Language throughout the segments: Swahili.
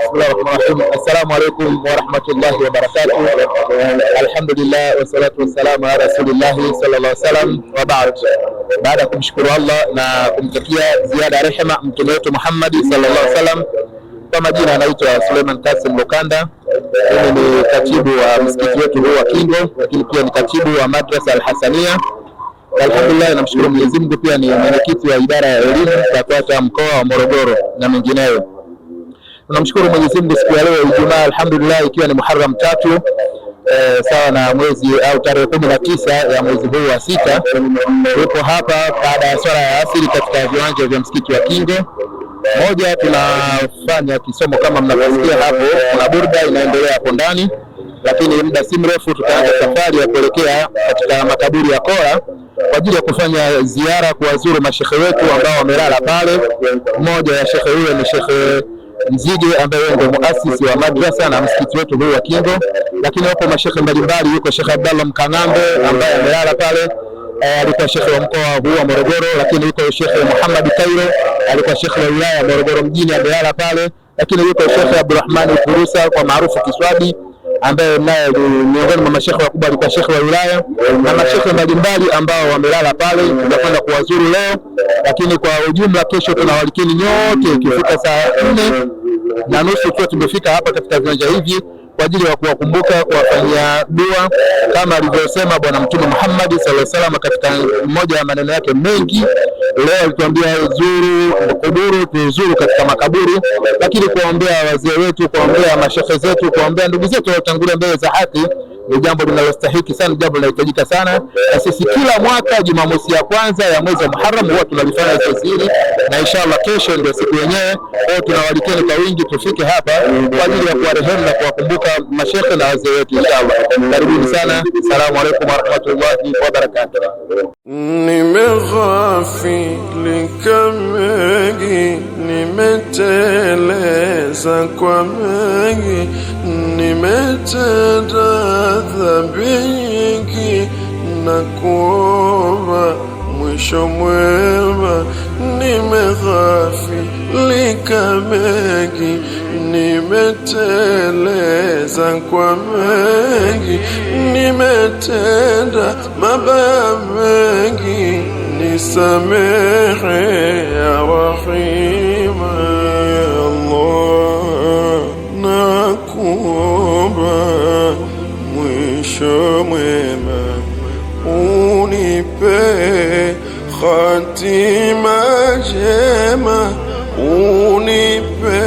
Bismillahirrahmanirrahim. Assalamu alaikum warahmatullahi wabarakatuh. Alhamdulillah wassalatu wassalamu ala rasulillahi sallallahu alaihi wasallam wa ba'd. Baada ya kumshukuru Allah na kumtakia ziada ya rehema mtume wetu Muhammad sallallahu alaihi wasallam, kwa majina anaitwa Suleiman Kasim Lukanda. Mimi ni katibu wa msikiti wetu huu wa Kingo, lakini pia ni katibu wa madrasa Al-Hasania. Alhamdulillah, namshukuru Mwenyezi Mungu, pia ni mwenyekiti wa idara ya elimu kwa mkoa wa Morogoro na mengineyo. Tunamshukuru Mwenyezi Mungu siku ya leo Ijumaa, alhamdulillah, ikiwa ni Muharram 3 sawa na mwezi au tarehe 19 ya mwezi huu wa 6. Tupo hapa baada ya swala ya asili katika viwanja vya msikiti wa Kingo. Moja, tunafanya kisomo kama mnavyosikia hapo, kuna burda inaendelea hapo ndani, lakini muda si mrefu tutaanza safari ya kuelekea katika makaburi ya Kora kwa ajili ya kufanya ziara, kuwazuru mashekhe wetu ambao wamelala pale. Mmoja ya shekhe huyo ni Shekhe Mzige ambaye ndio muasisi wa madrasa na msikiti wetu huu wa Kingo, lakini wapo mashekhe mbalimbali. Yuko Shekhe Abdallah Mkangambe ambaye amelala pale, alikuwa shekhe wa mkoa huu wa Morogoro, lakini yuko Shekhe Muhammad Kairo, alikuwa shekhe wa wilaya ya Morogoro mjini, amelala pale, lakini yuko Shekhe Abdurrahman Furusa kwa maarufu Kiswabi ambaye naye ni miongoni mwa mashekhe wakubwa, alikuwa shekhe wa wilaya, na mashekhe mbalimbali ambao wamelala pale. Tutakwenda kuwazuru leo, lakini kwa ujumla kesho tunawalikeni nyote ikifika saa 4:30 tuwe tumefika hapa katika viwanja hivi kwa ajili ya kuwakumbuka, kuwafanyia dua kama alivyosema Bwana Mtume Muhammad sallallahu alaihi wasallam katika mmoja ya maneno yake mengi. Leo alituambia zuru kuburu, tuzuru katika makaburi, lakini kuombea wazee wetu, kuombea mashekhe zetu, kuombea ndugu zetu waliotangulia mbele za haki ni jambo linalostahiki sana, jambo linalohitajika sana. Na sisi kila mwaka Jumamosi ya kwanza ya mwezi wa Muharram huwa tunalifanya zoezi hili, na inshallah kesho ndio siku yenyewe. Kwa tunawalikeni kwa wingi tufike hapa kwa ajili ya kuwarehemu na kuwakumbuka mashekhe na wazee wetu inshallah. Karibuni sana. Assalamu alaykum warahmatullahi wabarakatuh. Nimeghafilika mengi, nimeteleza kwa mengi, nimetenda dhambi nyingi, na kuomba mwisho mwema. Nimeghafilika mengi, nimeteleza kwa mengi, nimetenda mabaya mengi, nisamehe ya Rahima. Ya Allah, nakuomba mwisho mwema, unipe khatima jema, unipe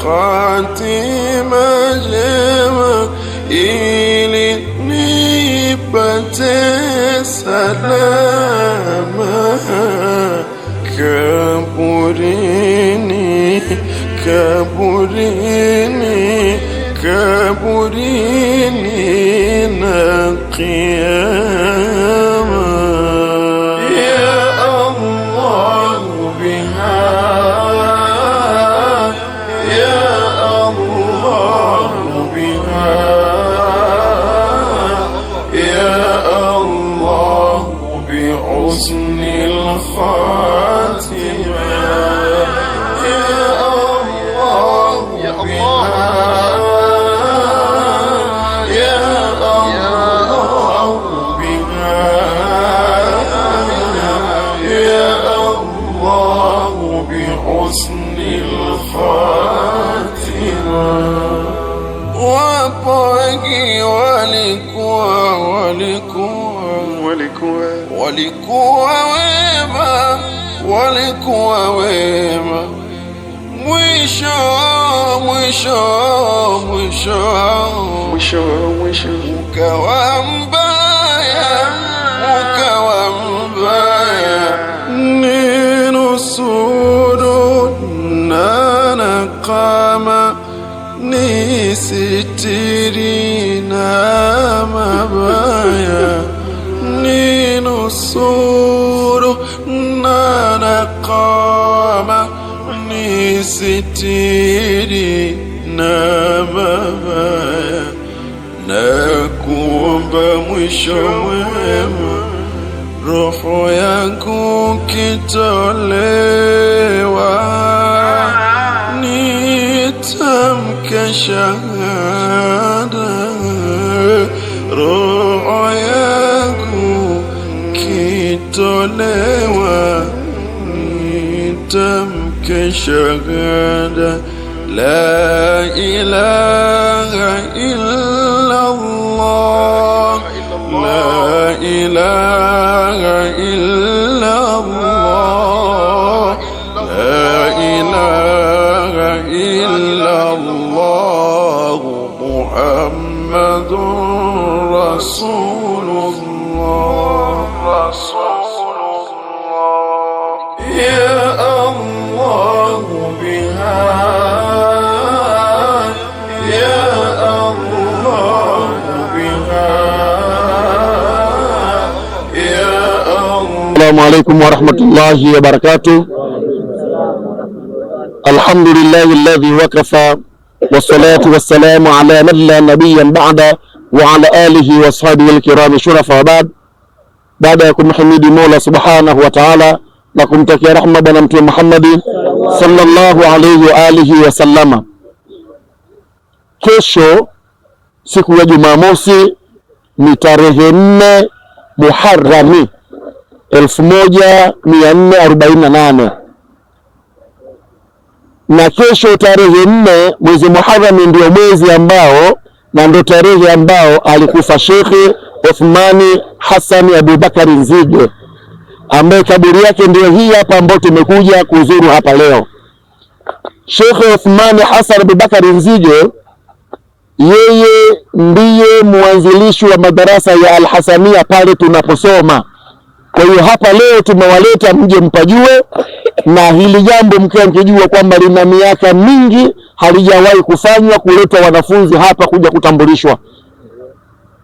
khatima jema, ili nipate salama kaburini, kaburini, kaburini na qiyama. Ya Allah biha, ya Allah biha, ya Allah bihusnil khatima. Wapo wengi walikuwa wema, walikuwa wema, mwisho ukawa mbaya, ukawa mbaya. Ninusuru na nakama, nisitiri na mabaya. Ninusuru na nakama, nisitiri na mabaya. Na kuomba mwisho mwema, roho yangu kitolewa, itamke shahada, roho yangu kitolewa, itamke shahada. La ilaha illa Allah, la ilaha illa Allah, la ilaha illa Allah, Muhammadur Rasulullah, Rasulullah. Ya Allah biha, السلام عليكم ورحمة الله وبركاته. الحمد لله الذي وكفى والصلاة والسلام على من لا نبي بعد وعلى آله وصحبه الكرام شرفاء. بعد يكون حميد مولى سبحانه وتعالى لكم تكي رحمة بنمت محمد صلى الله عليه وآله وسلم. Kesho siku ya Jumamosi ni tarehe 4 Muharrami 1448 na kesho tarehe 4 mwezi Muharram ndio mwezi ambao na ndio tarehe ambao alikufa Sheikh Uthmani Hassan Abubakar Nzige, ambaye kaburi yake ndio hii hapa ambayo tumekuja kuzuru hapa leo. Sheikh Uthmani Hassan Abubakar Nzige yeye ndiye mwanzilishi wa madarasa ya Al-Hasania pale tunaposoma. Kwa hiyo hapa leo tumewaleta mje mpajue, na hili jambo mkiwa mkijua kwamba lina miaka mingi halijawahi kufanywa, kuleta wanafunzi hapa kuja kutambulishwa.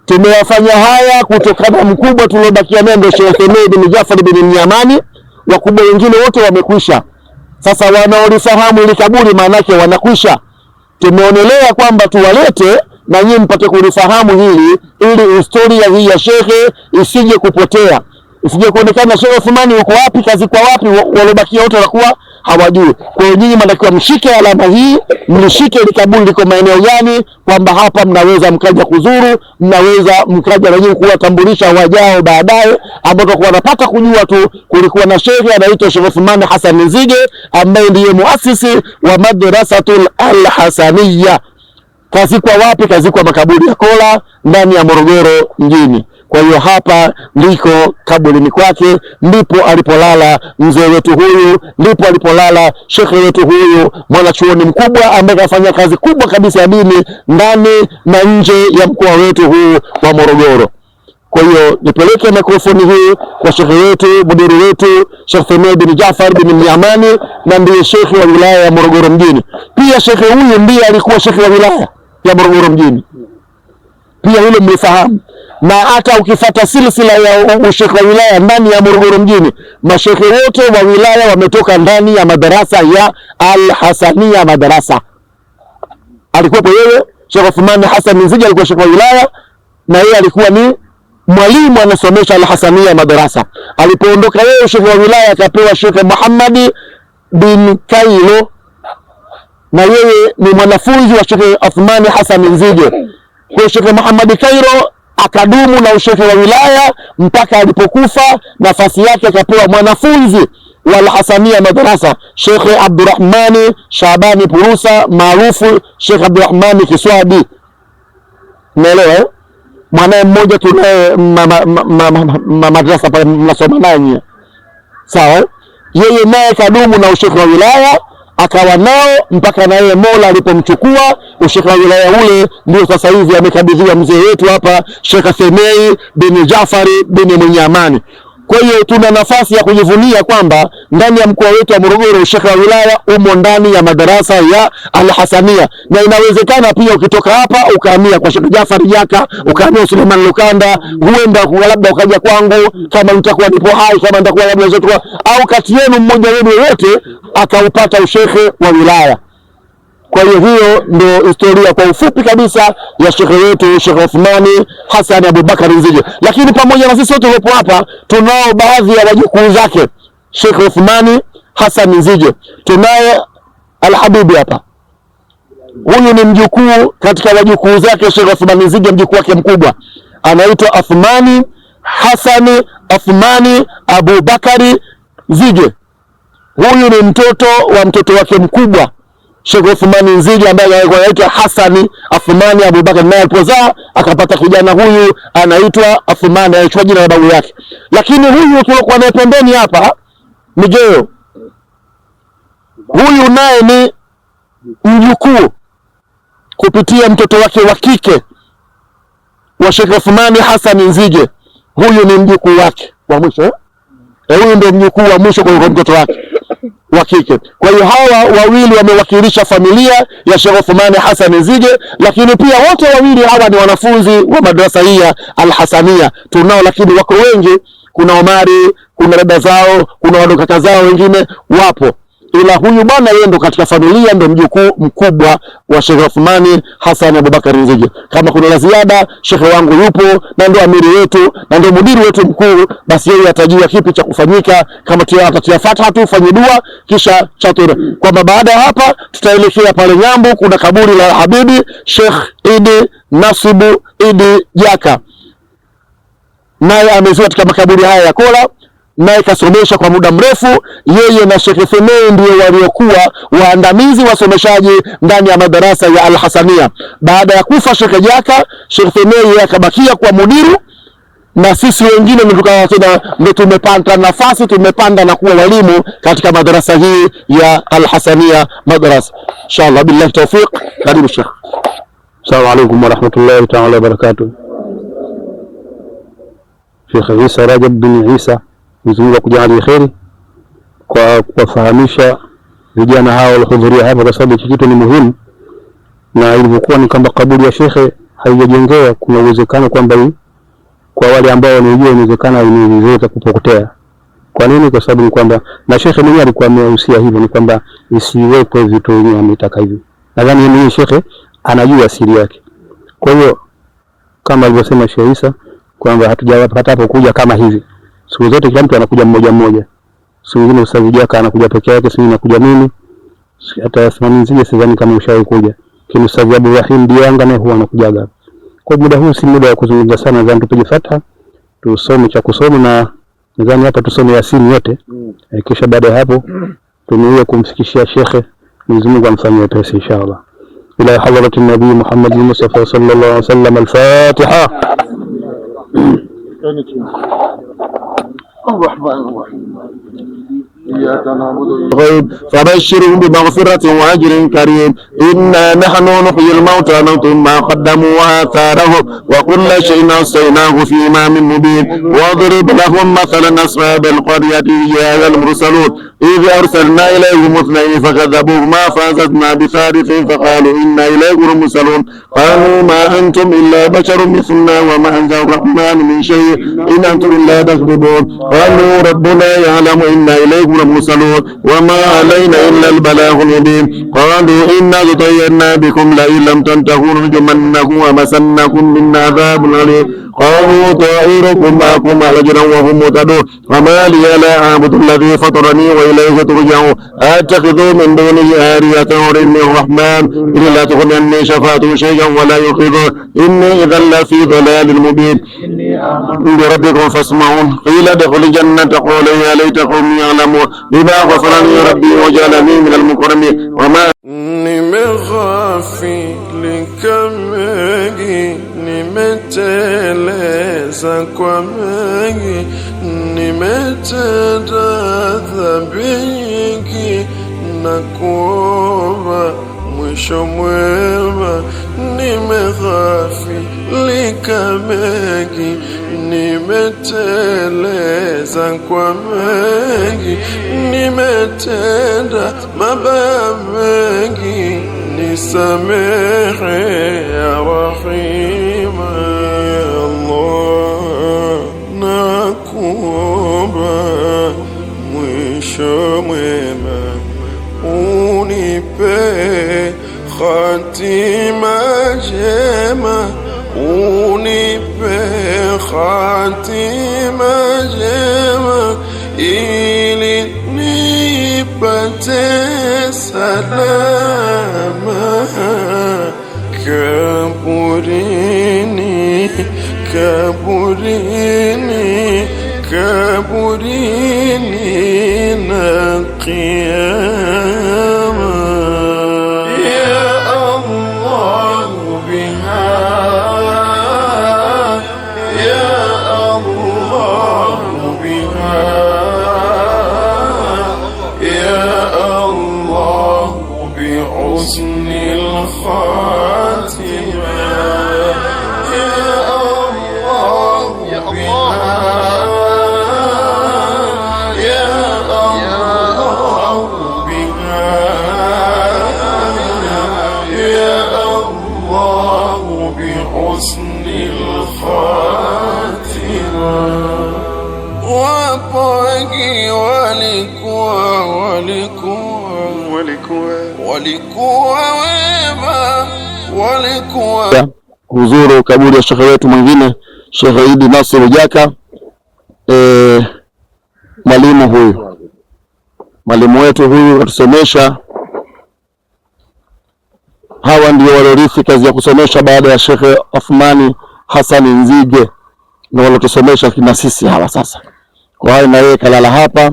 Tumewafanya haya kutokana mkubwa tuliobakia naye ndio Sheikh Themei bin Jafar bin Mnyamani, wakubwa wengine wote wamekwisha. Sasa wanaolifahamu ili kaburi maana yake wanakwisha. Tumeonelea kwamba tuwalete na nyinyi mpate kulifahamu hili, ili historia hii ya shekhe isije kupotea, isije kuonekana Sheikh Uthmani yuko wapi, kazi kwa wapi, waliobakia wote wanakuwa hawajui. Kwa hiyo nyinyi mnatakiwa mshike alama hii, mlishike ile kaburi liko maeneo gani, kwamba hapa mnaweza mkaja kuzuru, mnaweza mkaja na nyinyi kuwatambulisha wajao baadaye, ambao tutakuwa napata kujua tu kulikuwa na shekhe anaitwa Sheikh Uthmani Hassan Nzige ambaye ndiye muasisi wa Madrasatul Al-Hasaniyya. Kazi kwa wapi? Kazi kwa makaburi ya Kola ndani ya Morogoro mjini. Kwa hiyo hapa ndiko kaburini kwake, ndipo alipolala mzee wetu huyu, ndipo alipolala shekhe wetu huyu, mwanachuoni mkubwa ambaye kafanya kazi kubwa kabisa ya dini ndani na nje ya mkoa wetu huu wa Morogoro. Kwa hiyo nipeleke mikrofoni hii kwa shekhe wetu, mudiri wetu Sheikh Themei bin Jafar bin Mnyamani, na ndiye shekhe wa wilaya ya Morogoro mjini. Pia shekhe huyu ndiye alikuwa shekhe wa wilaya ya Morogoro mjini, pia hilo mlifahamu. Na hata ukifuata silsila ya ushekhe wa wilaya ndani ya Morogoro mjini, mashekhe wote wa wilaya wametoka ndani ya madarasa ya Al-Hasaniyya madarasa. Alikuwa yeye Sheikh Uthmani Hassan Nzige alikuwa shekhe wa wilaya, na yeye alikuwa ni mwalimu anasomesha Al-Hasaniyya madarasa. Alipoondoka yeye shekhe wa wilaya akapewa Sheikh Muhammad bin Kailo, na yeye ni mwanafunzi wa Sheikh Uthmani Hassan Nzige. Kwa Sheikh Muhammad Kairo akadumu na ushekhe wa wilaya mpaka alipokufa, nafasi yake akapewa mwanafunzi wa Al-Hasaniyya madarasa Sheikh Abdurrahmani Shabani Purusa, maarufu Sheikh Abdurrahmani Kiswadi. Umeelewa? Mwanae mmoja tunaye madrasa pale mnasoma naye. Sawa? Yeye naye kadumu na ushekhe wa wilaya, akawa nao mpaka na yeye Mola alipomchukua ushekhe wa wilaya ule, ndio sasa hivi amekabidhiwa mzee wetu hapa Sheikh Themei bin Jafar bin Mnyamani. Kwa hiyo tuna nafasi ya kujivunia kwamba ndani ya mkoa wetu wa Morogoro ushekhe wa wilaya umo ndani ya madarasa ya Al-Hasaniyya, na inawezekana pia ukitoka hapa ukahamia kwa Sheikh Jafar Jaka, ukahamia Suleiman Lukanda, huenda labda ukaja kwangu kama nitakuwa nipo hai, kama nitakuwa labda zote, au kati yenu mmoja wenu yote akaupata ushekhe wa wilaya. Kwa hiyo ndio historia kwa ufupi kabisa ya shekhe wetu Sheikh Uthmani Hassan Abubakar Nzige. Lakini pamoja na sisi wote tulipo hapa, tunao baadhi ya wajukuu zake Sheikh Uthmani Hassan Nzige. Tunaye Al-Habibi hapa, Huyu ni mjukuu katika wajukuu zake Sheikh Othmani Nzige, mjukuu wake mkubwa anaitwa Athmani Hasani Athmani Abubakari Nzige. Huyu ni mtoto wa mtoto wake mkubwa Sheikh Othmani Nzige ambaye anaitwa Hasani Athmani Abubakari, naye alipozaa akapata kijana huyu anaitwa Athmani, anaitwa jina la babu yake. Lakini huyu tulikuwa naye pembeni hapa Migeo, huyu naye ni mjukuu kupitia mtoto wake wa kike wa Sheikh Othmani Hasani Nzige. Huyu ni mjukuu wake wa mwisho. Huyu ndio mjukuu wa mwisho kwa mtoto wake wa kike. Kwa hiyo hawa wawili wamewakilisha familia ya Sheikh Othmani Hasani Nzige, lakini pia wote wawili hawa ni wanafunzi wa madrasa hii ya Al-Hasania. Tunao lakini wako wengi, kuna Omari, kuna dada zao, kuna wadokaka zao wengine wapo. Ila huyu bwana yeye ndo katika familia ndo mjukuu mkubwa wa Sheikh Othmani Hasani Abubakari Nzige. Kama kuna la ziada, shekhe wangu yupo na ndo amiri wetu na ndo mudiri wetu mkuu, basi yeye atajua kipi cha kufanyika. Kama tutatia Fatiha tu fanye dua kisha chatura, kwamba baada ya hapa tutaelekea pale Nyambu, kuna kaburi la Habibi Sheikh Idi Nasibu Idi Jaka, naye amezua katika makaburi haya ya Kola, naye kasomesha kwa muda mrefu. Yeye na Sheikh Themei ndio waliokuwa waandamizi wasomeshaji ndani ya madarasa ya Al-Hasania. Baada ya kufa Sheikh Jaka, Sheikh Themei akabakia kwa mudiru, na sisi wengine ndio tumepanda nafasi, tumepanda na kuwa walimu katika madarasa hii ya Al-Hasania madrasa. Inshallah billahi tawfiq. Karibu Sheikh. Assalamu alaykum wa rahmatullahi ta'ala wa barakatuh. Sheikh Isa Rajab bin Isa, Mwenyezi kujalia kheri kwa kuwafahamisha vijana hao waliohudhuria hapa, kwa sababu kitu ni muhimu, na ilivyokuwa ni kwamba kaburi ya shekhe haijajengewa, kuna uwezekano kwamba kwa wale ambao wanajua inawezekana inaweza kupotea. Kwa nini? Kwa sababu ni kwamba na shekhe mwenyewe alikuwa amehusia hivyo, ni kwamba isiwepo vitu wenyewe ametaka hivyo. Nadhani yeye shekhe anajua siri yake. Kwa hiyo kama alivyosema Sheikh Isa kwamba hatujapata hapo kuja kama hivi. Siku zote kila mtu anakuja mmoja mmoja. Siku nyingine Ustadh Jaka anakuja peke yake, siku nakuja mimi. Hata Othmani Nzige sidhani kama ushawahi kuja. Kile Ustadh Abdul Rahim Dianga naye huwa anakujaga. Kwa muda huu si muda wa kuzungumza sana, nadhani tupige Fatiha, tusome cha kusoma, na nadhani hapa tusome Yasin yote. Kisha baada ya hapo tumewe kumfikishia shekhe, Mwenyezi Mungu amfanyie pesa inshallah. Ila hadrati Nabii Muhammad Mustafa sallallahu alaihi wasallam. Al-Fatiha. الرحمن الرحيم إياك نعبد الغيب فبشرهم بمغفرة وأجر كريم. إنا نحن نحيي الموتى نكتب ما قدموا وآثارهم وكل شيء أحصيناه في إمام مبين. واضرب لهم مثلا أصحاب القرية إذ المرسلون إذ أرسلنا إليهم اثنين فكذبوهما فأخذنا بثالث فقالوا إنا إليكم مرسلون. قالوا ما أنتم إلا بشر مثلنا وما أنزل الرحمن من شيء إن أنتم إلا تكذبون. قالوا ربنا يعلم إنا إليكم مرسلون وما علينا إلا البلاغ المبين. قالوا إنا تطيرنا بكم لئن لم تنتهوا لنرجمنكم ومسنكم من عذاب أليم. قالوا طائركم معكم أجرا وهم مهتدون. وما لي لا أعبد الذي فطرني وإليه ترجعون. أتخذوا من دونه آلهة وإني الرحمن إن لا تغن عني شفاعتهم شيئا ولا ينقذون. إني إذا لفي ضلال مبين. بربكم فاسمعون. قيل ادخلوا الجنة قالوا يا ليت قومي يعلمون بما غفر لي ربي وجعلني من المكرمين. وما nimeghafilika mengi, nimeteleza kwa mengi, nimetenda dhambi nyingi, na kuomba mwisho mwema. Nimeghafilika mengi, nimeteleza kwa mengi, nimetenda mabaya mengi, nisamehe ya Rahima. Ya Allah, nakuomba mwisho mwema, unipe khatima njema, unipe khatima njema, ili nipate salama. kaburini na kiyama. Ya Allah biha, ya Allah biha, ya Allah bihusnil khatimah. Walikuwa wema, walikuwa huzuru kaburi ya shekhe wetu mwingine Sheikh Idi Nasir Jaka. Mwalimu wetu huyu atusomesha. Hawa ndio waliorithi kazi ya kusomesha baada ya Sheikh Othmani Hassan Nzige, na walotusomesha kina sisi hawa sasa. Kwa hiyo na yeye kalala hapa,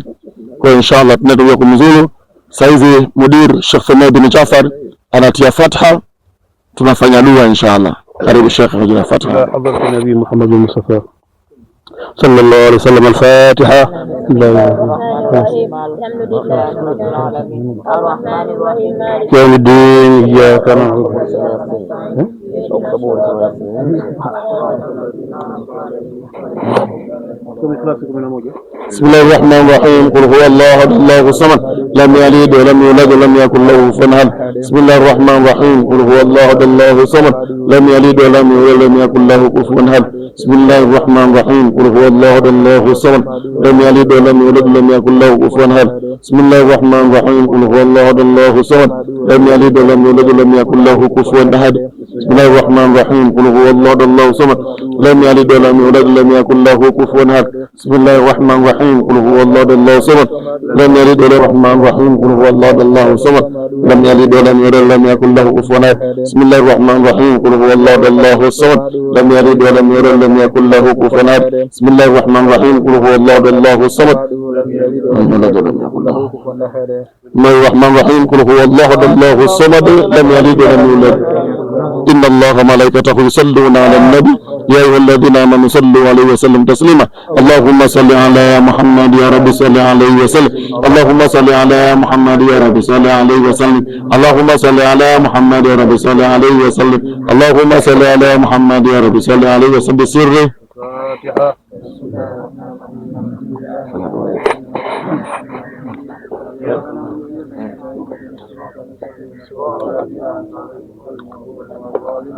kwa inshallah tunaenda kumzuru. Saizi mudir Sheikh Fahmi bin Jafar anatia fatha, tunafanya dua inshallah. Karibu Sheikh, anatia fatha. Hadhrat Nabii Muhammad Mustafa sallallahu alaihi wasallam. Al-Fatiha. Yawmiddin, iyyaka na'budu wa iyyaka بسم الله الرحمن الرحيم. قل هو الله احد الله الصمد لم يلد ولم يولد ولم يكن له كفوا احد. بسم الله الرحمن الرحيم. قل هو الله احد الله الصمد لم يلد ولم يولد ولم يكن له كفوا احد. بسم الله الرحمن الرحيم. قل هو الله احد الله الصمد لم يلد ولم يولد ولم يكن له كفوا احد. بسم الله الرحمن الرحيم. قل هو الله احد الله الصمد لم يلد ولم يولد ولم يكن له كفوا احد. بسم الله الرحمن الرحيم. قل هو الله احد الله الصمد لم يلد ولم يولد ولم يكن له كفوا احد. بسم الله الرحمن الرحيم. قل هو الله احد الله الصمد لم يلد ولم الرحمن الرحيم. قل هو الله احد الله الصمد لم يلد ولم يولد ولم يكن له كفوا احد. بسم الله الرحمن الرحيم. قل هو الله احد الله الصمد لم يلد ولم يولد ولم يكن له كفوا احد. بسم الله الرحمن الرحيم. قل هو الله احد الله الصمد لم يلد ولم يولد ولم يكن له كفوا احد. بسم الله الرحمن الرحيم. قل هو الله احد الله الصمد لم يلد ولم يولد. إن الله وملائكته يصلون على النبي يا أيها الذين آمنوا صلوا عليه وسلم تسليما. اللهم صل على محمد يا رب صل عليه وسلم. اللهم صل على محمد يا رب صل عليه وسلم. اللهم صل على محمد يا رب صل عليه وسلم. اللهم صل على محمد يا رب صل عليه وسلم بسره.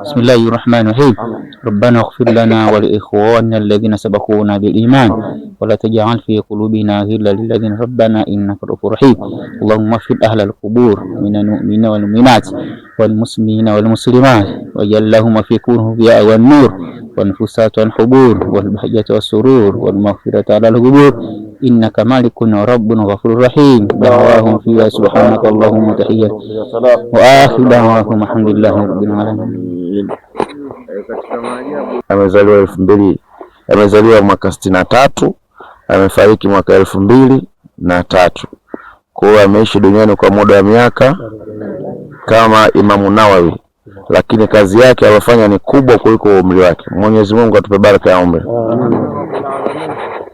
بسم الله الرحمن الرحيم. ربنا اغفر لنا ولإخواننا الذين سبقونا بالإيمان ولا تجعل في قلوبنا غلا للذين ربنا إنك رؤوف رحيم. اللهم اغفر أهل القبور من المؤمنين والمؤمنات والمسلمين والمسلمات واجعل لهم في كونه ضياء والنور والنفوسات والحبور والبهجة والسرور والمغفرة على القبور إنك مالك ورب غفور رحيم. دعواهم فيها سبحانك اللهم وتحية وآخر دعواهم الحمد لله رب العالمين. Amezaliwa 2000, amezaliwa mwaka 63, amefariki mwaka 2003. Kwa hiyo ameishi duniani kwa muda wa miaka kama Imamu Nawawi, lakini kazi yake aliyofanya ni kubwa kuliko umri wake. Mwenyezi Mungu atupe baraka ya umri.